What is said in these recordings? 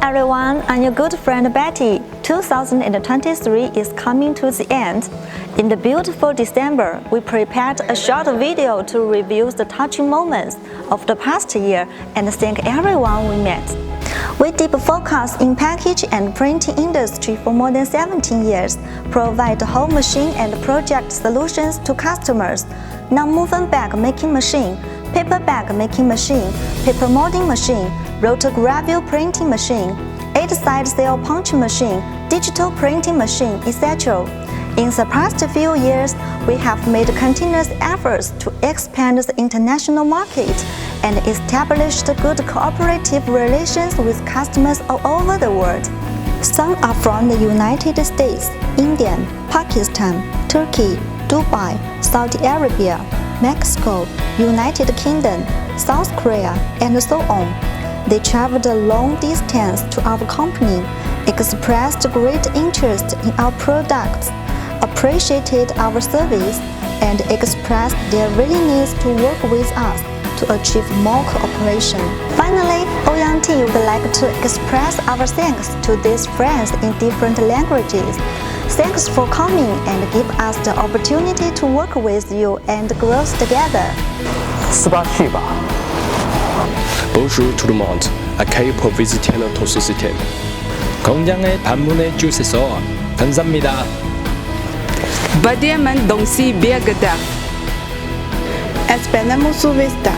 everyone, I'm your good friend Betty. 2023 is coming to the end. In the beautiful December, we prepared a short video to review the touching moments of the past year and thank everyone we met. We deep focus in package and printing industry for more than 17 years, provide home machine and project solutions to customers, non-moving bag making machine, paper bag making machine, paper molding machine, Rotogravure printing machine, 8-side cell punch machine, digital printing machine, etc. In the past few years, we have made continuous efforts to expand the international market and established good cooperative relations with customers all over the world. Some are from the United States, India, Pakistan, Turkey, Dubai, Saudi Arabia, Mexico, United Kingdom, South Korea, and so on. They traveled a long distance to our company, expressed great interest in our products, appreciated our service, and expressed their willingness to work with us to achieve more cooperation. Finally, Oyang team would like to express our thanks to these friends in different languages. Thanks for coming and give us the opportunity to work with you and grow together. Bonjour tout le monde. Accueil pour visiter notre société. 공장에 방문해 주셔서 감사합니다. Badiaman dongsi biagada. Esperamos su vista.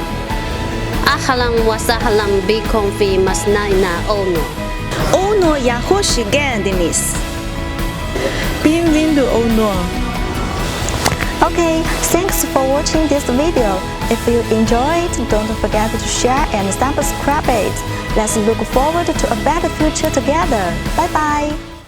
Ahlan wa sahlan bikum fi masnaina Ounuo. Ounuo yahoshi gandinis. Bem-vindo Ounuo. Okay, thanks for watching this video. If you enjoyed, don't forget to share and subscribe it. Let's look forward to a better future together. Bye bye.